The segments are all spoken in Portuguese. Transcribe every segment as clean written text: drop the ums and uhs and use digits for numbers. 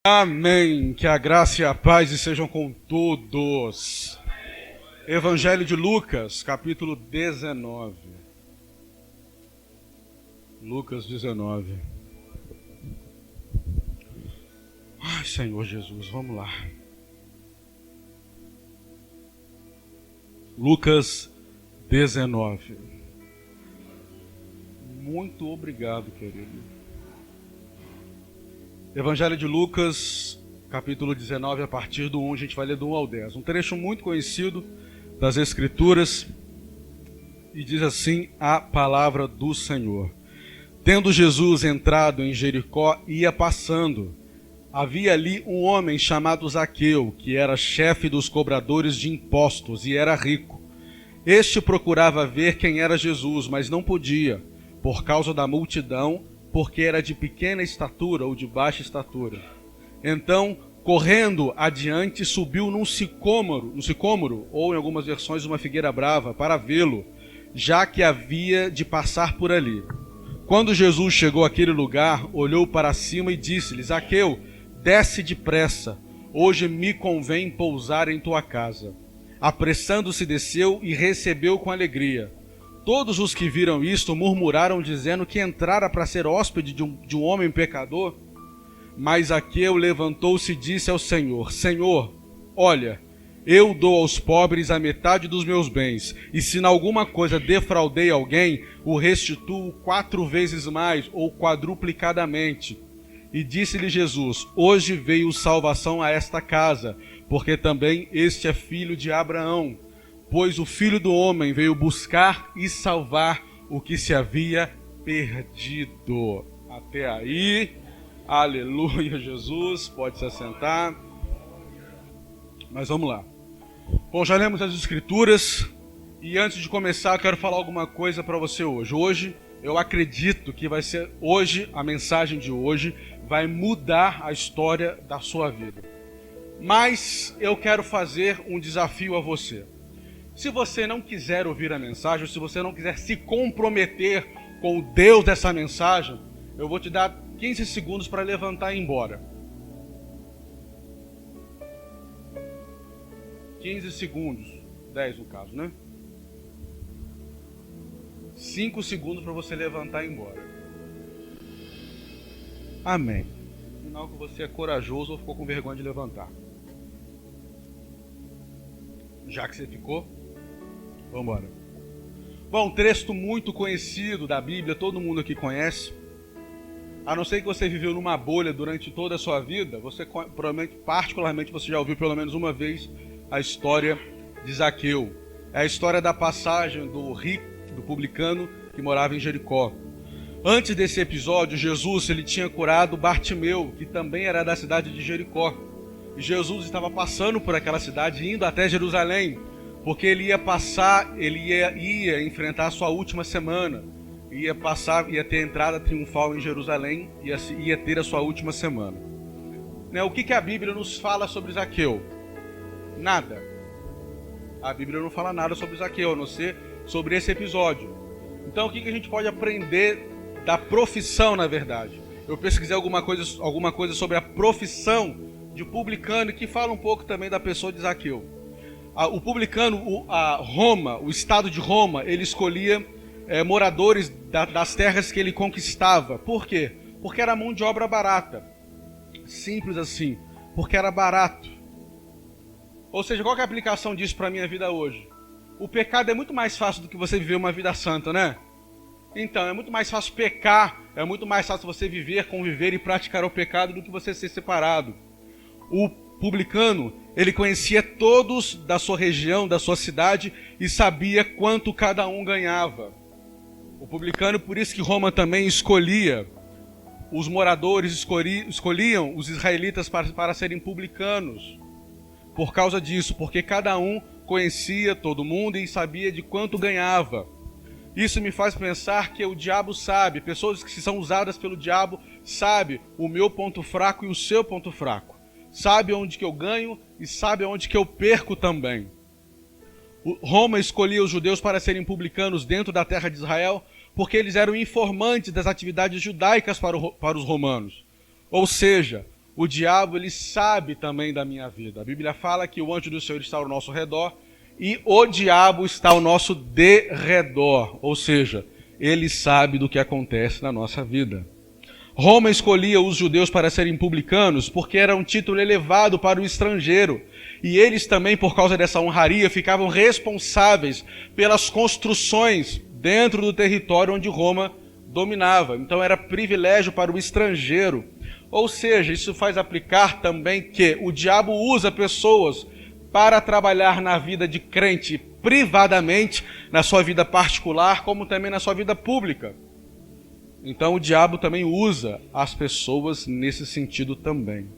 Amém. Que a graça e a paz estejam com todos. Evangelho de Lucas, capítulo 19. Lucas 19. Ai, Senhor Jesus, vamos lá. Lucas 19. Muito obrigado, querido. Evangelho de Lucas, capítulo 19, a partir do 1, a gente vai ler do 1 ao 10. Um trecho muito conhecido das Escrituras, e diz assim a palavra do Senhor. Tendo Jesus entrado em Jericó, ia passando. Havia ali um homem chamado Zaqueu, que era chefe dos cobradores de impostos e era rico. Este procurava ver quem era Jesus, mas não podia, por causa da multidão, porque era de pequena estatura ou de baixa estatura. Então, correndo adiante, subiu num sicômoro, ou em algumas versões uma figueira brava, para vê-lo, já que havia de passar por ali. Quando Jesus chegou àquele lugar, olhou para cima e disse-lhe: Zaqueu, desce depressa, hoje me convém pousar em tua casa. Apressando-se, desceu e recebeu com alegria. Todos os que viram isto murmuraram, dizendo que entrara para ser hóspede de um homem pecador. Mas Zaqueu levantou-se e disse ao Senhor: Senhor, olha, eu dou aos pobres a metade dos meus bens, e se em alguma coisa defraudei alguém, o restituo 4 vezes mais, ou quadruplicadamente. E disse-lhe Jesus: hoje veio salvação a esta casa, porque também este é filho de Abraão. Pois o Filho do Homem veio buscar e salvar o que se havia perdido. Até aí, aleluia, Jesus, pode se assentar. Mas vamos lá. Bom, já lemos as Escrituras, e antes de começar eu quero falar alguma coisa para você hoje. Hoje, eu acredito que vai ser hoje, a mensagem de hoje, vai mudar a história da sua vida. Mas eu quero fazer um desafio a você. Se você não quiser ouvir a mensagem, ou se você não quiser se comprometer com o Deus dessa mensagem, eu vou te dar 15 segundos para levantar e ir embora. 15 segundos. 10 no caso, né? 5 segundos para você levantar e ir embora. Amém. Sinal que você é corajoso ou ficou com vergonha de levantar. Já que você ficou, vamos embora. Bom, um texto muito conhecido da Bíblia, todo mundo aqui conhece. A não ser que você viveu numa bolha durante toda a sua vida, você provavelmente, particularmente, você já ouviu pelo menos uma vez a história de Zaqueu. É a história da passagem do rico, do publicano, que morava em Jericó. Antes desse episódio, Jesus ele tinha curado Bartimeu, que também era da cidade de Jericó. E Jesus estava passando por aquela cidade, indo até Jerusalém, porque ele ia enfrentar a sua última semana, ia ter entrada triunfal em Jerusalém, ia ter a sua última semana. O que a Bíblia nos fala sobre Zaqueu? Nada. A Bíblia não fala nada sobre Zaqueu, a não ser sobre esse episódio. Então o que a gente pode aprender da profissão, na verdade? Eu pesquisei alguma coisa sobre a profissão de publicano, que fala um pouco também da pessoa de Zaqueu. O publicano, Roma, o estado de Roma, ele escolhia moradores das terras que ele conquistava. Por quê? Porque era mão de obra barata. Simples assim. Porque era barato. Ou seja, qual que é a aplicação disso para a minha vida hoje? O pecado é muito mais fácil do que você viver uma vida santa, né? Então, é muito mais fácil pecar, é muito mais fácil você viver, conviver e praticar o pecado do que você ser separado. O publicano, ele conhecia todos da sua região, da sua cidade, e sabia quanto cada um ganhava. O publicano, por isso que Roma também escolhia, os moradores escolhiam os israelitas para serem publicanos. Por causa disso, porque cada um conhecia todo mundo e sabia de quanto ganhava. Isso me faz pensar que o diabo sabe, pessoas que são usadas pelo diabo sabem o meu ponto fraco e o seu ponto fraco. Sabe onde que eu ganho e sabe onde que eu perco também. Roma escolhia os judeus para serem publicanos dentro da terra de Israel porque eles eram informantes das atividades judaicas para os romanos. Ou seja, o diabo ele sabe também da minha vida. A Bíblia fala que o anjo do Senhor está ao nosso redor e o diabo está ao nosso derredor, ou seja, ele sabe do que acontece na nossa vida. Roma escolhia os judeus para serem publicanos porque era um título elevado para o estrangeiro. E eles também, por causa dessa honraria, ficavam responsáveis pelas construções dentro do território onde Roma dominava. Então era privilégio para o estrangeiro. Ou seja, isso faz aplicar também que o diabo usa pessoas para trabalhar na vida de crente privadamente, na sua vida particular, como também na sua vida pública. Então o diabo também usa as pessoas nesse sentido também.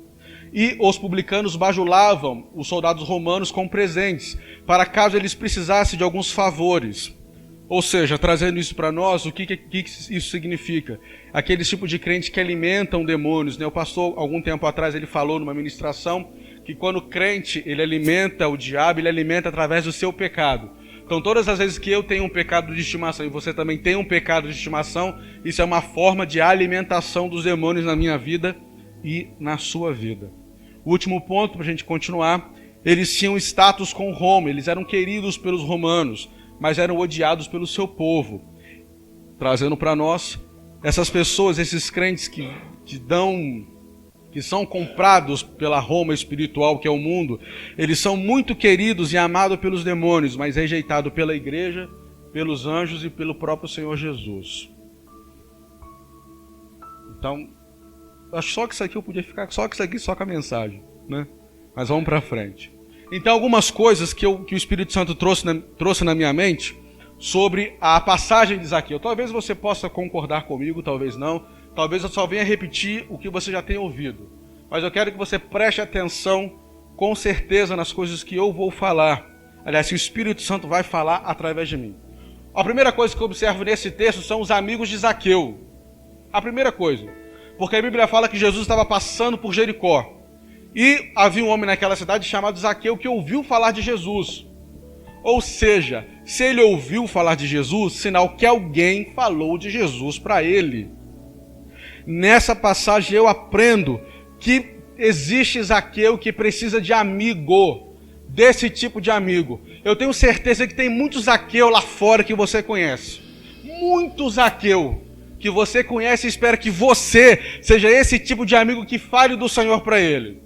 E os publicanos bajulavam os soldados romanos com presentes, para caso eles precisassem de alguns favores. Ou seja, trazendo isso para nós, o que isso significa? Aquele tipo de crente que alimentam demônios. O pastor, algum tempo atrás, ele falou numa ministração que quando o crente ele alimenta o diabo, ele alimenta através do seu pecado. Então todas as vezes que eu tenho um pecado de estimação e você também tem um pecado de estimação, isso é uma forma de alimentação dos demônios na minha vida e na sua vida. O último ponto, para a gente continuar, eles tinham status com Roma, eles eram queridos pelos romanos, mas eram odiados pelo seu povo. Trazendo para nós, essas pessoas, esses crentes que são comprados pela Roma espiritual, que é o mundo, eles são muito queridos e amados pelos demônios, mas rejeitados pela igreja, pelos anjos e pelo próprio Senhor Jesus. Então, acho só que isso aqui eu podia ficar, só com a mensagem, né? Mas vamos para frente. Então, algumas coisas que o Espírito Santo trouxe na minha mente sobre a passagem de Zaqueu. Talvez você possa concordar comigo, talvez não. Talvez eu só venha repetir o que você já tem ouvido. Mas eu quero que você preste atenção com certeza nas coisas que eu vou falar. Aliás, que o Espírito Santo vai falar através de mim. A primeira coisa que eu observo nesse texto são os amigos de Zaqueu. A primeira coisa. Porque a Bíblia fala que Jesus estava passando por Jericó. E havia um homem naquela cidade chamado Zaqueu que ouviu falar de Jesus. Ou seja, se ele ouviu falar de Jesus, sinal que alguém falou de Jesus para ele. Nessa passagem eu aprendo que existe Zaqueu que precisa de amigo, desse tipo de amigo. Eu tenho certeza que tem muito Zaqueu lá fora que você conhece. Muito Zaqueu que você conhece e espera que você seja esse tipo de amigo que fale do Senhor para ele.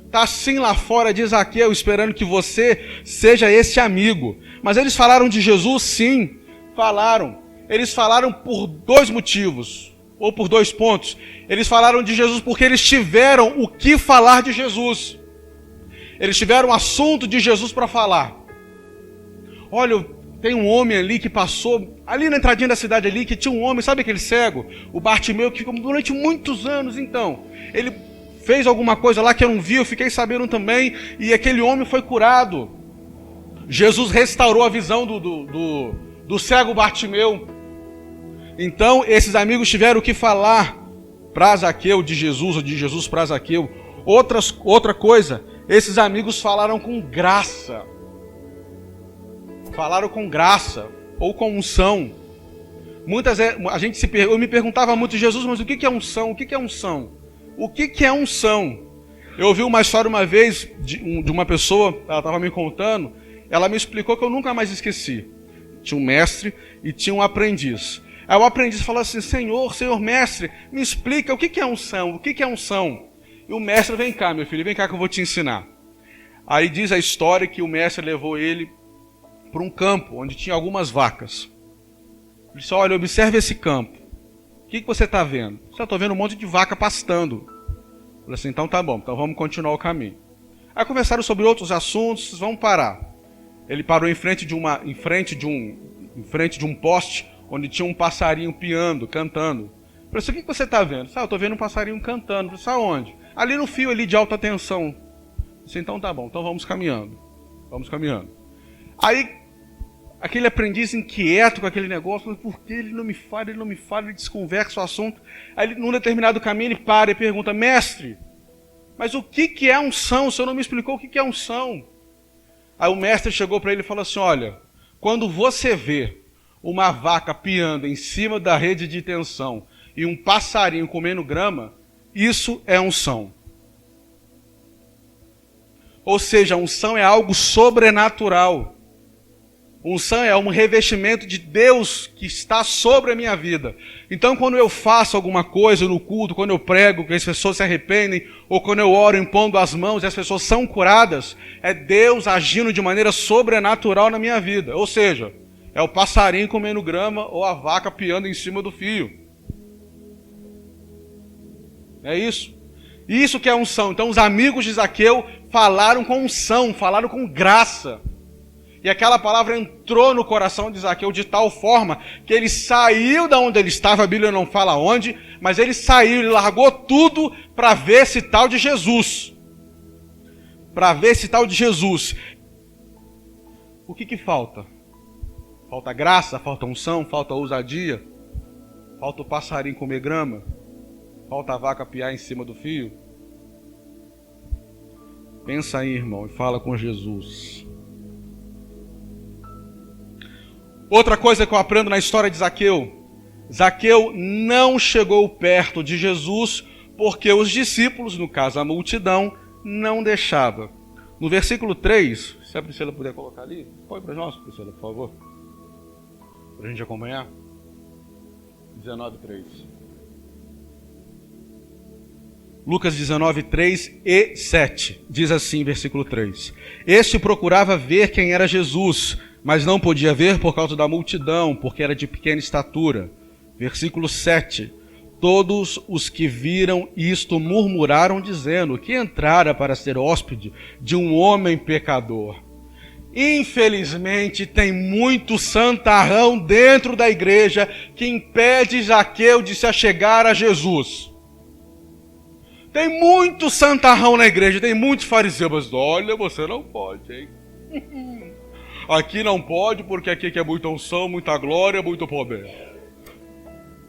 Está assim lá fora de Zaqueu esperando que você seja esse amigo. Mas eles falaram de Jesus? Sim, falaram. Eles falaram por dois motivos. Ou por dois pontos. Eles falaram de Jesus porque eles tiveram o que falar de Jesus. Eles tiveram um assunto de Jesus para falar. Olha, tem um homem ali que passou, ali na entradinha da cidade ali, que tinha um homem, sabe aquele cego? O Bartimeu, que ficou durante muitos anos, então. Ele fez alguma coisa lá que eu não vi, eu fiquei sabendo também, e aquele homem foi curado. Jesus restaurou a visão do cego Bartimeu. Então, esses amigos tiveram o que falar para Zaqueu de Jesus, ou de Jesus para Zaqueu. Outra coisa, esses amigos falaram com graça. Falaram com graça, ou com unção. Muitas vezes, eu me perguntava muito, Jesus, mas o que é unção? O que é unção? O que é unção? Eu ouvi uma história uma vez de uma pessoa, ela estava me contando, ela me explicou que eu nunca mais esqueci. Tinha um mestre e tinha um aprendiz. Aí o aprendiz falou assim, Senhor mestre, me explica o que é unção, o que é unção? E o mestre, vem cá meu filho, vem cá que eu vou te ensinar. Aí diz a história que o mestre levou ele para um campo onde tinha algumas vacas. Ele disse, olha, observe esse campo. O que você está vendo? Eu estou vendo um monte de vaca pastando. Eu falei assim, então tá bom, então vamos continuar o caminho. Aí conversaram sobre outros assuntos, vamos parar. Ele parou em frente de um poste, onde tinha um passarinho piando, cantando. Eu falei assim, o que você está vendo? Eu estou vendo um passarinho cantando. Eu falei, aonde? Ali no fio ali de alta tensão. Eu disse, então tá bom, então vamos caminhando. Vamos caminhando. Aí, aquele aprendiz inquieto com aquele negócio, falou, por que ele não me fala, ele desconversa o assunto. Aí, num determinado caminho, ele para e pergunta, mestre, mas o que é unção? O senhor não me explicou o que é unção. Aí o mestre chegou para ele e falou assim, olha, quando você vê uma vaca piando em cima da rede de tensão e um passarinho comendo grama, isso é unção. Ou seja, a unção é algo sobrenatural. Unção é um revestimento de Deus que está sobre a minha vida. Então, quando eu faço alguma coisa no culto, quando eu prego, que as pessoas se arrependem, ou quando eu oro impondo as mãos e as pessoas são curadas, é Deus agindo de maneira sobrenatural na minha vida. Ou seja, é o passarinho comendo grama ou a vaca piando em cima do fio. É isso. Isso que é unção. Então, os amigos de Zaqueu falaram com unção, falaram com graça. E aquela palavra entrou no coração de Zaqueu de tal forma que ele saiu da onde ele estava, a Bíblia não fala onde, mas ele saiu, ele largou tudo para ver esse tal de Jesus. Para ver esse tal de Jesus. O que falta? Falta graça, falta unção, falta ousadia, falta o passarinho comer grama, falta a vaca piar em cima do fio. Pensa aí, irmão, e fala com Jesus. Outra coisa que eu aprendo na história de Zaqueu. Zaqueu não chegou perto de Jesus porque os discípulos, no caso a multidão, não deixava. No versículo 3, se a Priscila puder colocar ali, põe para nós, Priscila, por favor. Para a gente acompanhar. 19:3. Lucas 19:3 e 7. Diz assim, versículo 3. Este procurava ver quem era Jesus, mas não podia ver por causa da multidão, porque era de pequena estatura. Versículo 7. Todos os que viram isto murmuraram, dizendo que entrara para ser hóspede de um homem pecador. Infelizmente, tem muito santarrão dentro da igreja que impede Zaqueu de se achegar a Jesus. Tem muito santarrão na igreja, tem muitos fariseus, mas olha, você não pode, hein? Aqui não pode, porque aqui é muita unção, muita glória, muito poder.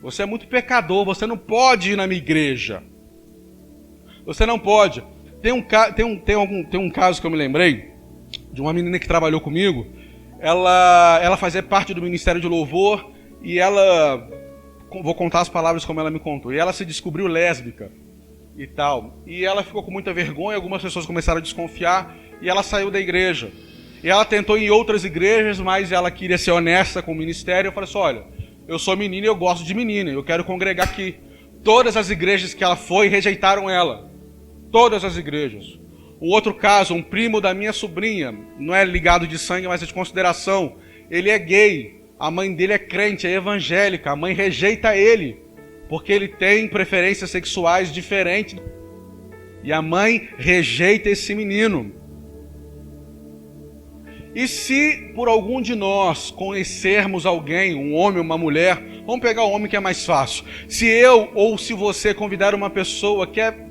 Você é muito pecador, você não pode ir na minha igreja. Você não pode. Tem um caso que eu me lembrei, de uma menina que trabalhou comigo. Ela fazia parte do Ministério de Louvor, e ela, vou contar as palavras como ela me contou, e ela se descobriu lésbica e tal. E ela ficou com muita vergonha, algumas pessoas começaram a desconfiar, e ela saiu da igreja. E ela tentou ir em outras igrejas, mas ela queria ser honesta com o ministério. Eu falei assim, olha, eu sou menina e eu gosto de menina, eu quero congregar aqui. Todas as igrejas que ela foi rejeitaram ela. Todas as igrejas. Um outro caso, um primo da minha sobrinha, não é ligado de sangue, mas é de consideração. Ele é gay, a mãe dele é crente, é evangélica, a mãe rejeita ele, porque ele tem preferências sexuais diferentes. E a mãe rejeita esse menino. E se por algum de nós conhecermos alguém, um homem ou uma mulher, vamos pegar o homem que é mais fácil. Se eu ou se você convidar uma pessoa que é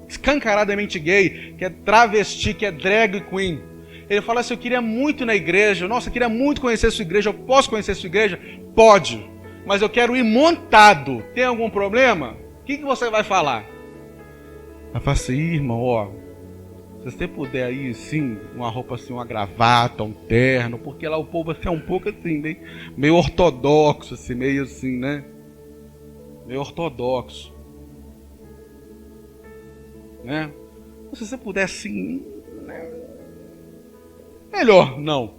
escancaradamente gay, que é travesti, que é drag queen, ele fala assim, eu queria muito ir na igreja, nossa, eu queria muito conhecer a sua igreja, eu posso conhecer a sua igreja? Pode, mas eu quero ir montado. Tem algum problema? O que você vai falar? Vai falar assim, irmão, ó, se você puder ir, sim, uma roupa assim, uma gravata, um terno, porque lá o povo assim, é um pouco assim, meio ortodoxo, assim, meio assim, né? Meio ortodoxo. Né? Se você puder assim, né? Melhor não.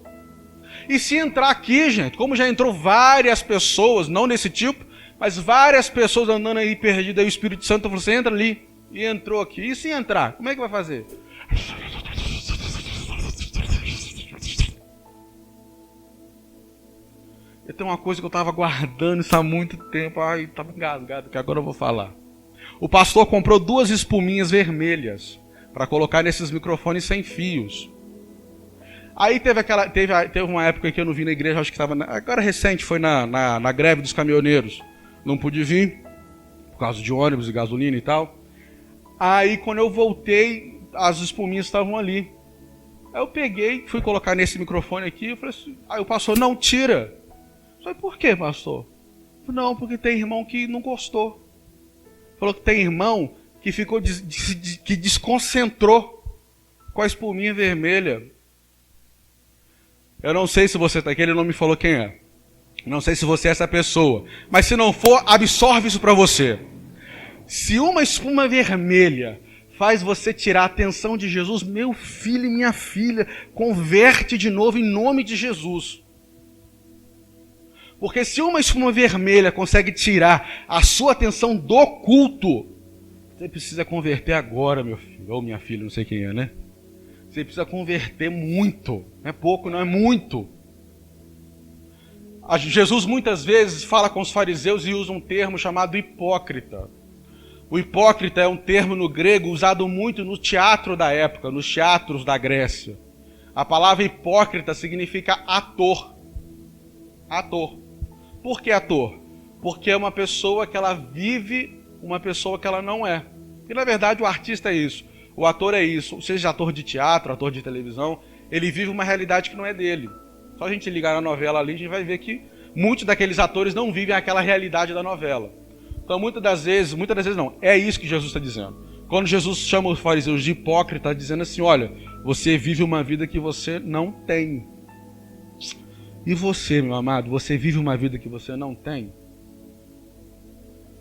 E se entrar aqui, gente, como já entrou várias pessoas, não desse tipo, mas várias pessoas andando aí perdidas, aí o Espírito Santo falou, você entra ali, e entrou aqui. E se entrar, como é que vai fazer? Eu tenho uma coisa que eu estava guardando isso há muito tempo. Ai, estava engasgado, que agora eu vou falar. O pastor comprou 2 espuminhas vermelhas para colocar nesses microfones sem fios. Aí teve uma época que eu não vim na igreja, acho que estava, agora recente, foi na greve dos caminhoneiros. Não pude vir, por causa de ônibus e gasolina e tal. Aí quando eu voltei, as espuminhas estavam ali. Aí eu peguei, fui colocar nesse microfone aqui, eu falei assim, aí o pastor, não, tira. Eu falei, por quê, pastor? Não, porque tem irmão que não gostou. Falou que tem irmão que ficou que desconcentrou com a espuminha vermelha. Eu não sei se você está aqui, ele não me falou quem é. Não sei se você é essa pessoa. Mas se não for, absorve isso para você. Se uma espuma vermelha faz você tirar a atenção de Jesus. Meu filho e minha filha, converte de novo em nome de Jesus. Porque se uma espuma vermelha consegue tirar a sua atenção do culto, você precisa converter agora, meu filho, ou minha filha, não sei quem é, né? Você precisa converter muito, não é pouco, não é muito. Jesus muitas vezes fala com os fariseus e usa um termo chamado hipócrita. O hipócrita é um termo no grego usado muito no teatro da época, nos teatros da Grécia. A palavra hipócrita significa ator. Ator. Por que ator? Porque é uma pessoa que ela vive uma pessoa que ela não é. E na verdade o artista é isso. O ator é isso. Seja ator de teatro, ator de televisão, ele vive uma realidade que não é dele. Só a gente ligar na novela ali, a gente vai ver que muitos daqueles atores não vivem aquela realidade da novela. Então muitas das vezes não, é isso que Jesus está dizendo. Quando Jesus chama os fariseus de hipócrita, dizendo assim, olha, você vive uma vida que você não tem. E você, meu amado, você vive uma vida que você não tem?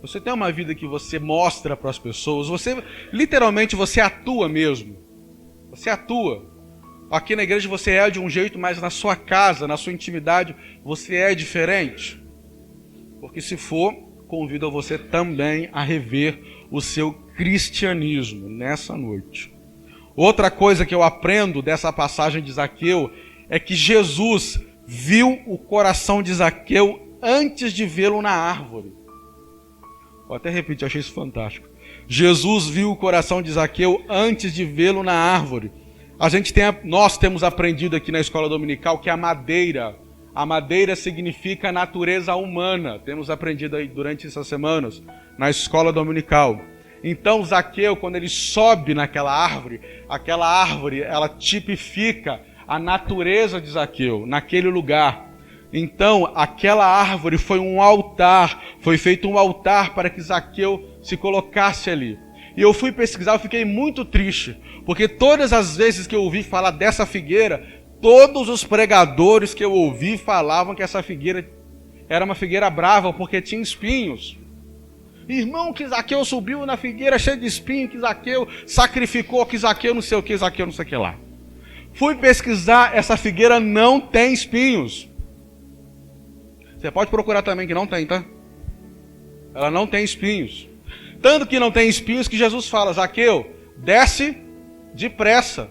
Você tem uma vida que você mostra para as pessoas, literalmente você atua mesmo. Você atua. Aqui na igreja você é de um jeito, mas na sua casa, na sua intimidade, você é diferente. Porque se for, convido você também a rever o seu cristianismo nessa noite. Outra coisa que eu aprendo dessa passagem de Zaqueu é que Jesus viu o coração de Zaqueu antes de vê-lo na árvore. Vou até repetir, achei isso fantástico. Jesus viu o coração de Zaqueu antes de vê-lo na árvore. Nós temos aprendido aqui na escola dominical que a madeira significa natureza humana. Temos aprendido aí durante essas semanas na escola dominical. Então Zaqueu, quando ele sobe naquela árvore, ela tipifica a natureza de Zaqueu naquele lugar. Então aquela árvore foi um altar, foi feito um altar para que Zaqueu se colocasse ali. E eu fui pesquisar, eu fiquei muito triste, porque todas as vezes que eu ouvi falar dessa figueira, todos os pregadores que eu ouvi falavam que essa figueira era uma figueira brava, porque tinha espinhos. Irmão, que Zaqueu subiu na figueira cheia de espinhos, que Zaqueu sacrificou, que Zaqueu não sei o que, Zaqueu não sei o que lá. Fui pesquisar, essa figueira não tem espinhos. Você pode procurar também que não tem, tá? Ela não tem espinhos. Tanto que não tem espinhos que Jesus fala, Zaqueu, desce depressa.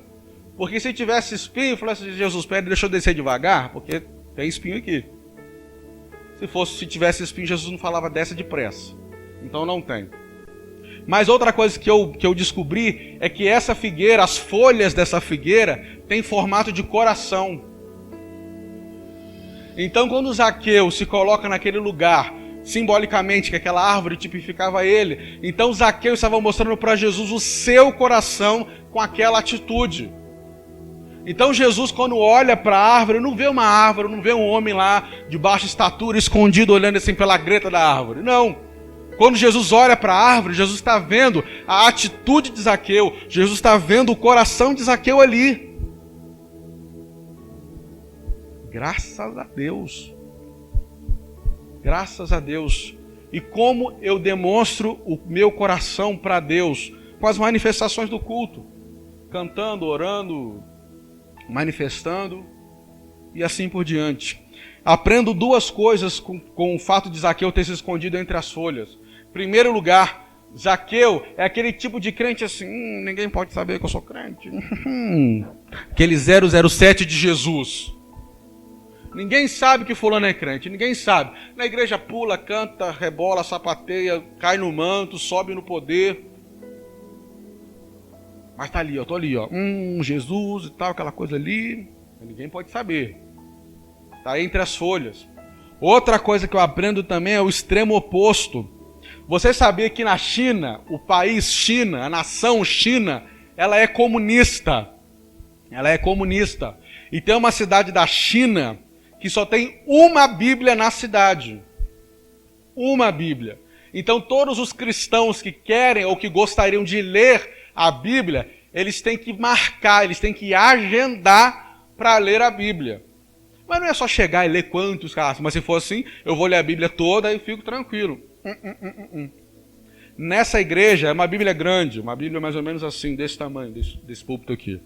Porque se tivesse espinho, eu falei assim, Jesus, pede, deixa eu descer devagar, porque tem espinho aqui. Se tivesse espinho, Jesus não falava desce depressa. Então não tem. Mas outra coisa que eu descobri é que essa figueira, as folhas dessa figueira, tem formato de coração. Então quando Zaqueu se coloca naquele lugar, simbolicamente, que aquela árvore tipificava ele, então Zaqueu estava mostrando para Jesus o seu coração com aquela atitude. Então Jesus, quando olha para a árvore, não vê uma árvore, não vê um homem lá de baixa estatura, escondido, olhando assim pela greta da árvore. Não. Quando Jesus olha para a árvore, Jesus está vendo a atitude de Zaqueu, Jesus está vendo o coração de Zaqueu ali. Graças a Deus. Graças a Deus. E como eu demonstro o meu coração para Deus? Com as manifestações do culto. Cantando, orando, manifestando e assim por diante. Aprendo duas coisas com o fato de Zaqueu ter se escondido entre as folhas. Em primeiro lugar, Zaqueu é aquele tipo de crente assim, ninguém pode saber que eu sou crente. Aquele 007 de Jesus. Ninguém sabe que fulano é crente, ninguém sabe. Na igreja pula, canta, rebola, sapateia, cai no manto, sobe no poder. Mas tá ali, ó, tô ali, ó. Jesus e tal, aquela coisa ali. Ninguém pode saber. Tá entre as folhas. Outra coisa que eu aprendo também é o extremo oposto. Você sabia que na China, o país China, a nação China, ela é comunista. Ela é comunista. E tem uma cidade da China que só tem uma Bíblia na cidade. Uma Bíblia. Então todos os cristãos que querem ou que gostariam de ler a Bíblia, eles têm que marcar, eles têm que agendar para ler a Bíblia. Mas não é só chegar e ler quantos casos, mas se for assim, eu vou ler a Bíblia toda e fico tranquilo. Nessa igreja, é uma Bíblia grande, uma Bíblia mais ou menos assim, desse tamanho, desse púlpito aqui.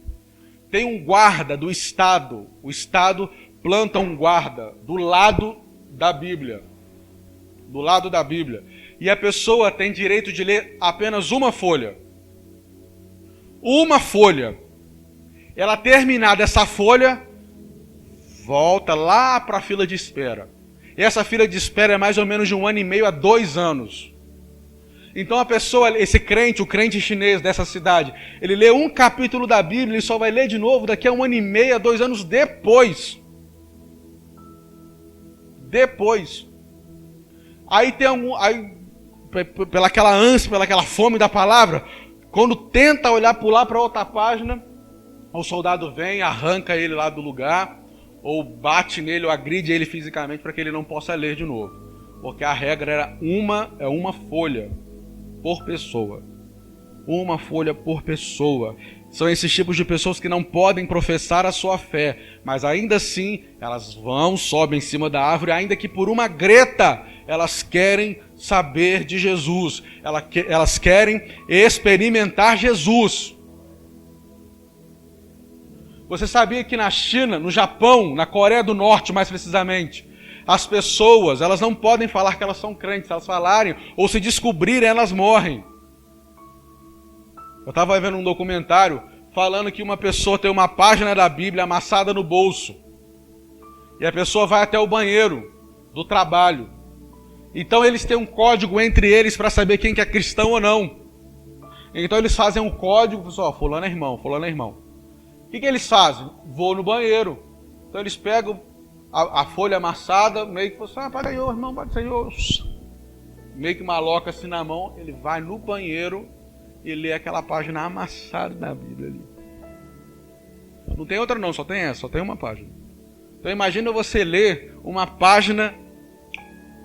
Tem um guarda do Estado. O Estado planta um guarda do lado da Bíblia. Do lado da Bíblia. E a pessoa tem direito de ler apenas uma folha. Uma folha. Ela terminada essa folha, volta lá para a fila de espera. E essa fila de espera é mais ou menos de 1 ano e meio a 2 anos. Então a pessoa, esse crente, o crente chinês dessa cidade, ele lê um capítulo da Bíblia e só vai ler de novo daqui a 1 ano e meio a 2 anos depois. Depois. Aí tem pelaquela ânsia, pelaquela fome da palavra, quando tenta olhar, pular para outra página, o soldado vem, arranca ele lá do lugar, ou bate nele, ou agride ele fisicamente para que ele não possa ler de novo. Porque a regra era uma folha por pessoa. Uma folha por pessoa. São esses tipos de pessoas que não podem professar a sua fé, mas ainda assim elas sobem em cima da árvore, ainda que por uma greta elas querem saber de Jesus, elas querem experimentar Jesus. Você sabia que na China, no Japão, na Coreia do Norte mais precisamente, as pessoas, elas não podem falar que elas são crentes. Se elas falarem ou se descobrirem, elas morrem. Eu estava vendo um documentário falando que uma pessoa tem uma página da Bíblia amassada no bolso. E a pessoa vai até o banheiro do trabalho. Então eles têm um código entre eles para saber quem que é cristão ou não. Então eles fazem um código, fulano é irmão, fulano é irmão. O que eles fazem? Vou no banheiro. Então eles pegam a folha amassada, meio que para aí, irmão, pode ser, meio que maloca assim na mão, ele vai no banheiro e lê aquela página amassada da Bíblia ali. Não tem outra não, só tem essa, só tem uma página. Então imagina você ler uma página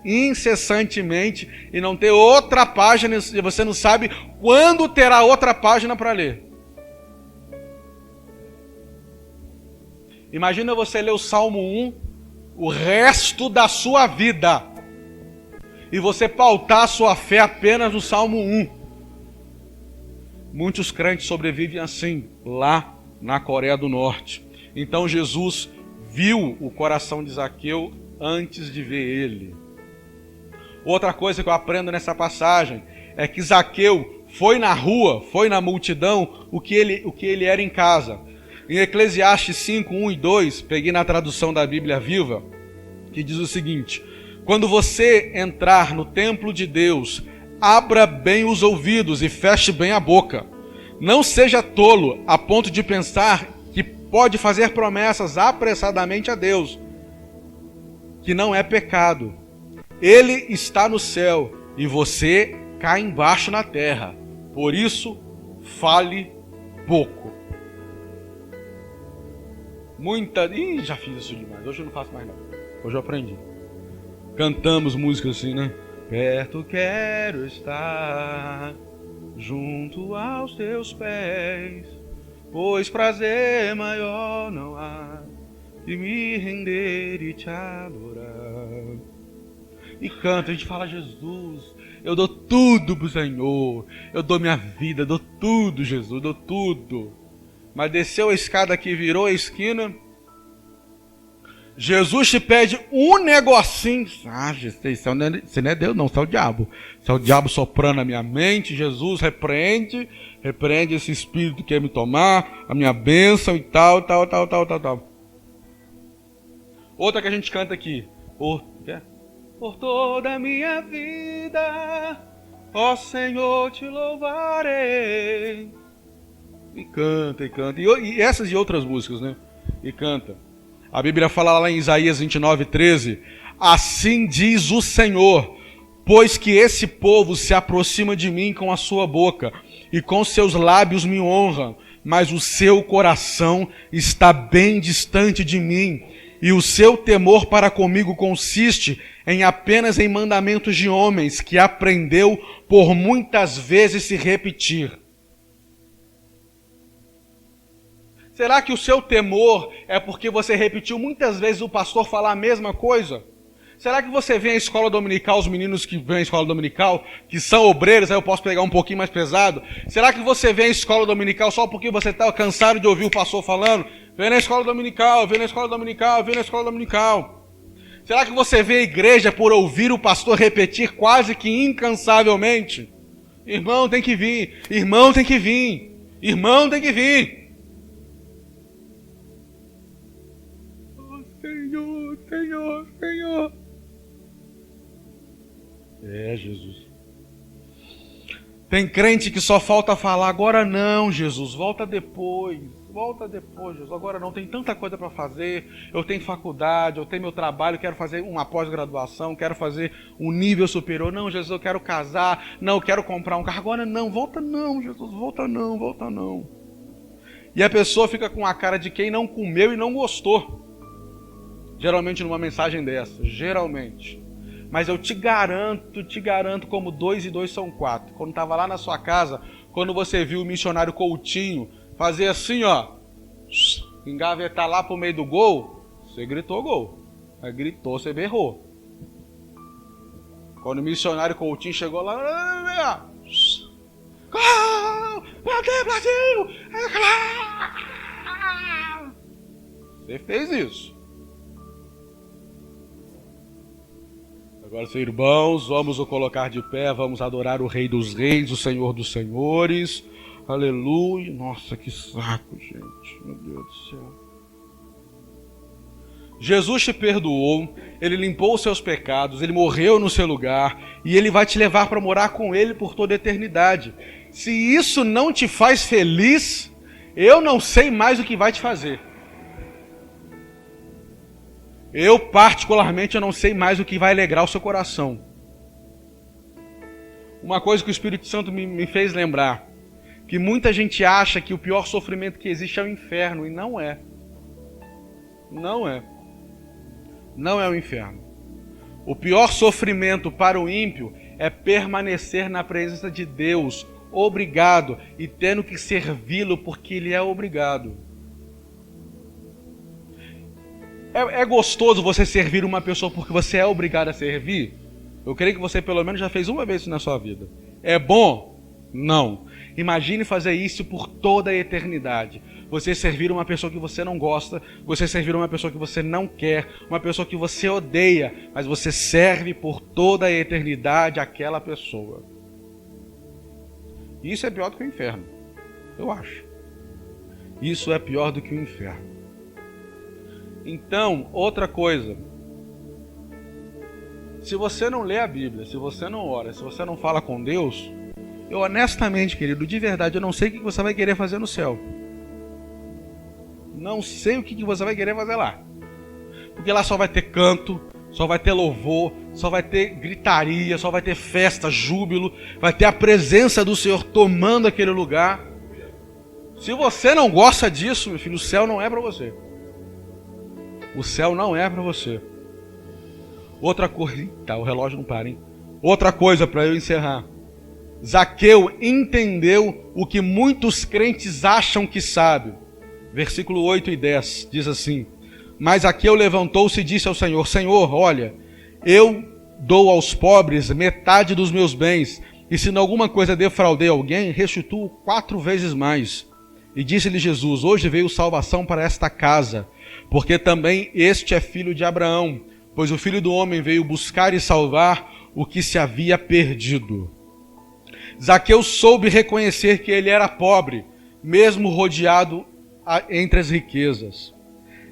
incessantemente e não ter outra página, e você não sabe quando terá outra página para ler. Imagina você ler o Salmo 1 o resto da sua vida e você pautar a sua fé apenas no Salmo 1. Muitos crentes sobrevivem assim, lá na Coreia do Norte. Então Jesus viu o coração de Zaqueu antes de ver ele. Outra coisa que eu aprendo nessa passagem é que Zaqueu foi na rua, foi na multidão, o que ele era em casa. Em Eclesiastes 5, 1 e 2, peguei na tradução da Bíblia Viva, que diz o seguinte: quando você entrar no templo de Deus, abra bem os ouvidos e feche bem a boca. Não seja tolo a ponto de pensar que pode fazer promessas apressadamente a Deus, que não é pecado. Ele está no céu e você cá embaixo na terra. Por isso, fale pouco. Já fiz isso demais. Hoje eu não faço mais não. Hoje eu aprendi. Cantamos músicas assim, né? Perto quero estar, junto aos teus pés, pois prazer maior não há de me render e te adorar. E canta, a gente fala: Jesus, eu dou tudo pro Senhor, eu dou minha vida, eu dou tudo, Jesus, eu dou tudo. Mas desceu a escada aqui, virou a esquina, Jesus te pede um negocinho. Isso não é Deus não, isso é o diabo. Isso é o diabo soprando na minha mente. Jesus repreende esse espírito que quer me tomar, a minha bênção e tal. Outra que a gente canta aqui. Por toda a minha vida, ó Senhor, te louvarei. E canta. E essas e outras músicas, né? E canta. A Bíblia fala lá em Isaías 29:13, assim diz o Senhor, pois que esse povo se aproxima de mim com a sua boca, e com seus lábios me honram, mas o seu coração está bem distante de mim, e o seu temor para comigo consiste apenas em mandamentos de homens, que aprendeu por muitas vezes se repetir. Será que o seu temor é porque você repetiu muitas vezes o pastor falar a mesma coisa? Será que você vem à escola dominical, os meninos que vêm à escola dominical, que são obreiros, aí eu posso pegar um pouquinho mais pesado? Será que você vem à escola dominical só porque você está cansado de ouvir o pastor falando? Vem na escola dominical, vem na escola dominical, vem na escola dominical. Será que você vem à igreja por ouvir o pastor repetir quase que incansavelmente? Irmão tem que vir, irmão tem que vir, irmão tem que vir. Oh, Senhor, Senhor, Senhor. É, Jesus. Tem crente que só falta falar, agora não, Jesus, volta depois, Jesus, agora não, tem tanta coisa para fazer, eu tenho faculdade, eu tenho meu trabalho, quero fazer uma pós-graduação, quero fazer um nível superior, não, Jesus, eu quero casar, não, eu quero comprar um carro, agora não, volta não, Jesus, volta não, volta não. E a pessoa fica com a cara de quem não comeu e não gostou, geralmente numa mensagem dessa, geralmente. Mas eu te garanto, como 2 e 2 são 4. Quando estava lá na sua casa, quando você viu o missionário Coutinho fazer assim, ó, engavetar lá pro meio do gol, você gritou gol. Aí gritou, você berrou. Quando o missionário Coutinho chegou lá, Brasil! Você fez isso. Agora, seus irmãos, vamos o colocar de pé, vamos adorar o Rei dos Reis, o Senhor dos Senhores. Aleluia. Nossa, que saco, gente. Meu Deus do céu. Jesus te perdoou, Ele limpou os seus pecados, Ele morreu no seu lugar e Ele vai te levar para morar com Ele por toda a eternidade. Se isso não te faz feliz, eu não sei mais o que vai te fazer. Eu, particularmente, eu não sei mais o que vai alegrar o seu coração. Uma coisa que o Espírito Santo me fez lembrar, que muita gente acha que o pior sofrimento que existe é o inferno, e não é. Não é. Não é o inferno. O pior sofrimento para o ímpio é permanecer na presença de Deus, obrigado, e tendo que servi-lo porque ele é obrigado. É gostoso você servir uma pessoa porque você é obrigado a servir? Eu creio que você pelo menos já fez uma vez isso na sua vida. É bom? Não. Imagine fazer isso por toda a eternidade. Você servir uma pessoa que você não gosta, você servir uma pessoa que você não quer, uma pessoa que você odeia, mas você serve por toda a eternidade aquela pessoa. Isso é pior do que o inferno, eu acho. Isso é pior do que o inferno. Então, outra coisa, se você não lê a Bíblia, se você não ora, se você não fala com Deus, eu honestamente, querido, de verdade, eu não sei o que você vai querer fazer no céu. Não sei o que você vai querer fazer lá. Porque lá só vai ter canto, só vai ter louvor, só vai ter gritaria, só vai ter festa, júbilo, vai ter a presença do Senhor tomando aquele lugar. Se você não gosta disso, meu filho, o céu não é para você. O céu não é para você. Outra coisa... Eita, o relógio não para, hein? Outra coisa para eu encerrar. Zaqueu entendeu o que muitos crentes acham que sabe. Versículo 8 e 10 diz assim: Mas Zaqueu levantou-se e disse ao Senhor: Senhor, olha, eu dou aos pobres metade dos meus bens, e se em alguma coisa defraudei alguém, restituo 4 vezes mais. E disse-lhe Jesus: Hoje veio salvação para esta casa, porque também este é filho de Abraão, pois o Filho do Homem veio buscar e salvar o que se havia perdido. Zaqueu soube reconhecer que ele era pobre, mesmo rodeado entre as riquezas.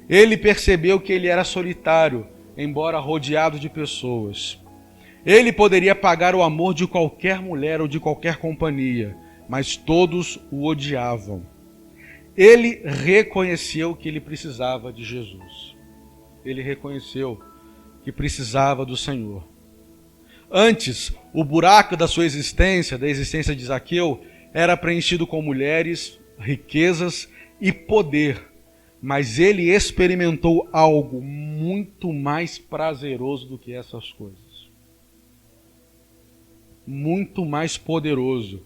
Ele percebeu que ele era solitário, embora rodeado de pessoas. Ele poderia pagar o amor de qualquer mulher ou de qualquer companhia, mas todos o odiavam. Ele reconheceu que ele precisava de Jesus. Ele reconheceu que precisava do Senhor. Antes, o buraco da sua existência, da existência de Zaqueu, era preenchido com mulheres, riquezas e poder. Mas ele experimentou algo muito mais prazeroso do que essas coisas. Muito mais poderoso.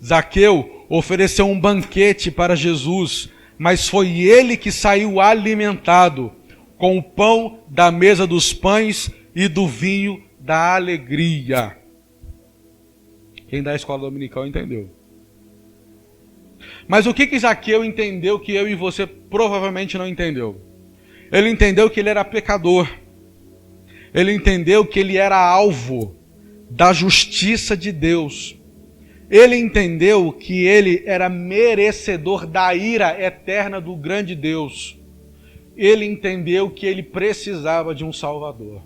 Zaqueu ofereceu um banquete para Jesus, mas foi ele que saiu alimentado com o pão da mesa dos pães e do vinho da alegria. Quem dá a escola dominical entendeu. Mas o que Zaqueu entendeu que eu e você provavelmente não entendeu? Ele entendeu que ele era pecador. Ele entendeu que ele era alvo da justiça de Deus. Ele entendeu que ele era merecedor da ira eterna do grande Deus. Ele entendeu que ele precisava de um Salvador.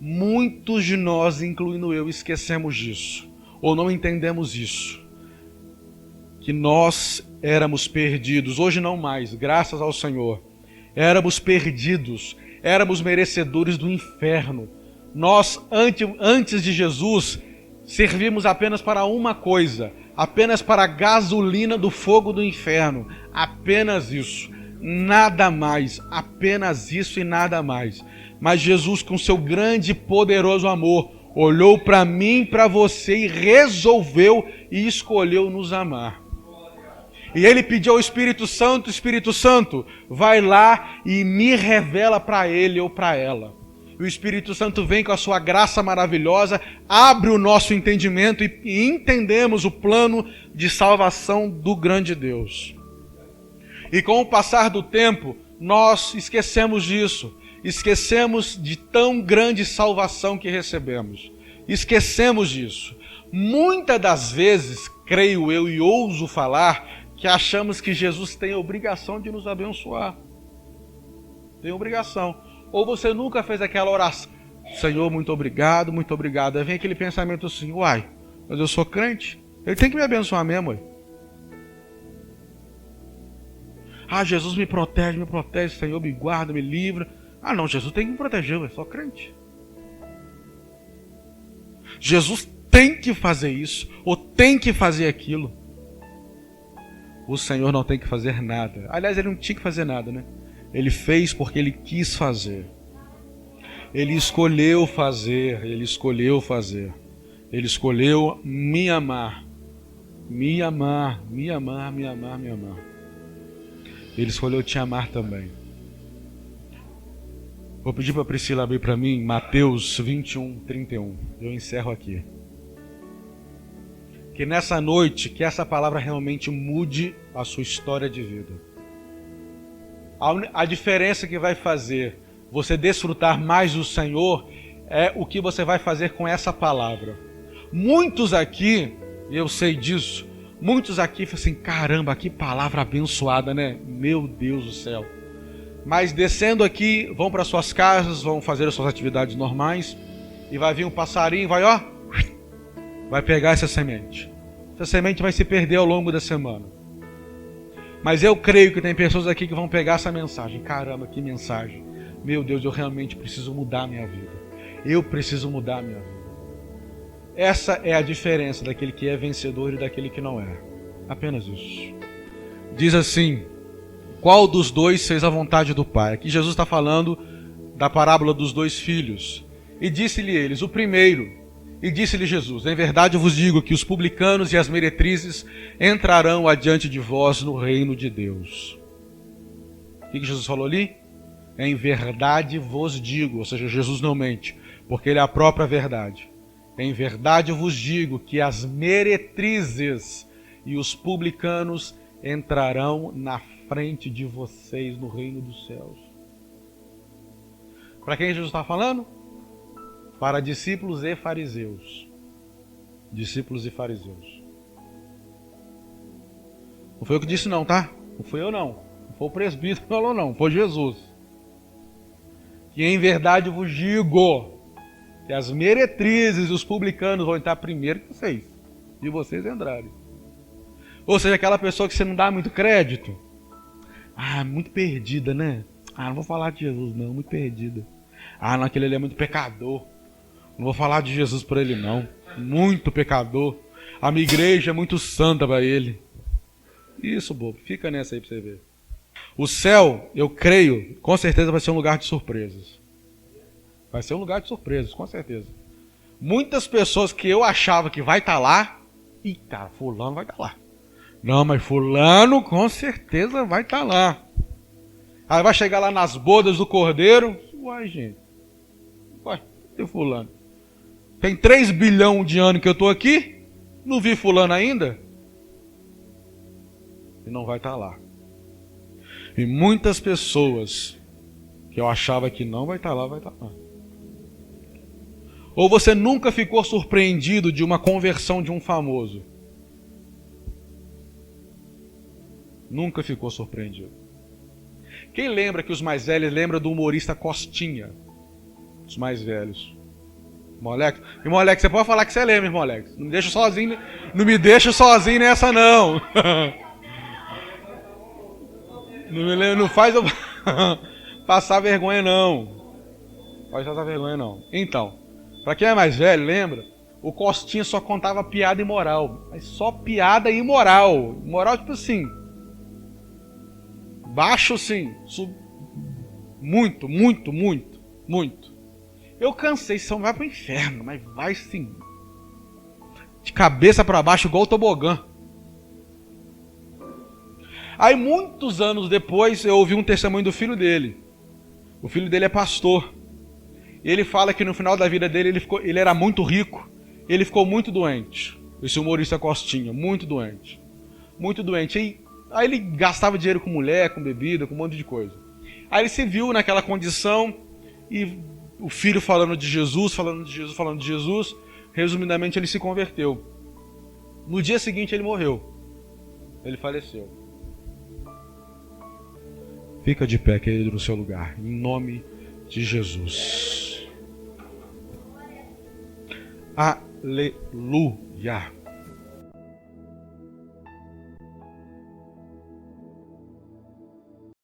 Muitos de nós, incluindo eu, esquecemos disso, ou não entendemos isso. Que nós éramos perdidos, hoje não mais, graças ao Senhor. Éramos perdidos, éramos merecedores do inferno. Nós, antes de Jesus, servimos apenas para uma coisa, apenas para a gasolina do fogo do inferno. Apenas isso, nada mais, apenas isso e nada mais. Mas Jesus, com seu grande e poderoso amor, olhou para mim e para você e resolveu e escolheu nos amar. E ele pediu ao Espírito Santo, vai lá e me revela para ele ou para ela. E o Espírito Santo vem com a sua graça maravilhosa, abre o nosso entendimento e entendemos o plano de salvação do grande Deus. E com o passar do tempo, nós esquecemos disso. Esquecemos de tão grande salvação que recebemos. Esquecemos disso. Muitas das vezes, creio eu e ouso falar, que achamos que Jesus tem a obrigação de nos abençoar. Tem obrigação. Ou você nunca fez aquela oração, Senhor, muito obrigado, muito obrigado. Aí vem aquele pensamento assim, uai, mas eu sou crente, ele tem que me abençoar mesmo. Uai. Ah, Jesus me protege, Senhor, me guarda, me livra. Ah não, Jesus tem que me proteger, eu sou crente. Jesus tem que fazer isso, ou tem que fazer aquilo. O Senhor não tem que fazer nada. Aliás, ele não tinha que fazer nada, né? Ele fez porque ele quis fazer. Ele escolheu fazer, ele escolheu fazer. Ele escolheu me amar. Me amar, me amar, me amar, me amar. Ele escolheu te amar também. Vou pedir para a Priscila abrir para mim Mateus 21, 31. Eu encerro aqui. Que nessa noite, que essa palavra realmente mude a sua história de vida. A diferença que vai fazer você desfrutar mais do Senhor é o que você vai fazer com essa palavra. Muitos aqui, eu sei disso, muitos aqui falam assim, caramba, que palavra abençoada, né? Meu Deus do céu. Mas descendo aqui, vão para suas casas, vão fazer as suas atividades normais, e vai vir um passarinho, vai pegar essa semente. Essa semente vai se perder ao longo da semana. Mas eu creio que tem pessoas aqui que vão pegar essa mensagem. Caramba, que mensagem. Meu Deus, eu realmente preciso mudar a minha vida. Eu preciso mudar a minha vida. Essa é a diferença daquele que é vencedor e daquele que não é. Apenas isso. Diz assim, qual dos dois fez a vontade do Pai? Aqui Jesus está falando da parábola dos dois filhos. E disse-lhe eles, o primeiro... E disse-lhe Jesus, em verdade eu vos digo que os publicanos e as meretrizes entrarão adiante de vós no reino de Deus. O que Jesus falou ali? Em verdade vos digo, ou seja, Jesus não mente, porque ele é a própria verdade. Em verdade eu vos digo que as meretrizes e os publicanos entrarão na frente de vocês no reino dos céus. Para quem Jesus está falando? Para discípulos e fariseus. Discípulos e fariseus. Não foi eu que disse não, tá? Não fui eu não. Não foi o presbítero que falou não. Foi Jesus. Que em verdade vos digo que as meretrizes e os publicanos vão entrar primeiro que vocês. E vocês entrarem. Ou seja, aquela pessoa que você não dá muito crédito. Ah, muito perdida, né? Ah, não vou falar de Jesus não, muito perdida. Ah, não, aquele ali é muito pecador. Não vou falar de Jesus para ele não. Muito pecador. A minha igreja é muito santa para ele. Isso, bobo. Fica nessa aí para você ver. O céu, eu creio, com certeza vai ser um lugar de surpresas. Vai ser um lugar de surpresas, com certeza. Muitas pessoas que eu achava que vai estar lá. Ih, cara, fulano vai estar lá. Não, mas fulano com certeza vai estar lá. Aí vai chegar lá nas bodas do Cordeiro. Uai, gente. E fulano? Tem 3 bilhões de anos que eu estou aqui, não vi fulano ainda? E não vai estar lá. E muitas pessoas que eu achava que não vai estar lá, vai estar lá. Ou você nunca ficou surpreendido de uma conversão de um famoso? Nunca ficou surpreendido. Quem lembra que os mais velhos lembram do humorista Costinha? Os mais velhos. Irmão Alex, você pode falar que você lembra, irmão Alex. Não me deixa sozinho, não me deixa sozinho nessa não. Não faz eu passar vergonha não. Pode passar vergonha não. Então, para quem é mais velho, lembra? O Costinha só contava piada imoral. Mas só piada imoral. Imoral tipo assim. Baixo sim. Muito. Eu cansei, só vai pro inferno, mas vai sim. De cabeça para baixo igual o tobogã. Aí muitos anos depois eu ouvi um testemunho do filho dele. O filho dele é pastor. E ele fala que no final da vida dele ele era muito rico. Ele ficou muito doente. Esse humorista Costinha, muito doente. Muito doente. Aí ele gastava dinheiro com mulher, com bebida, com um monte de coisa. Aí ele se viu naquela condição e o filho falando de Jesus. Resumidamente ele se converteu. No dia seguinte ele morreu. Ele faleceu. Fica de pé, querido, no seu lugar. Em nome de Jesus. Aleluia.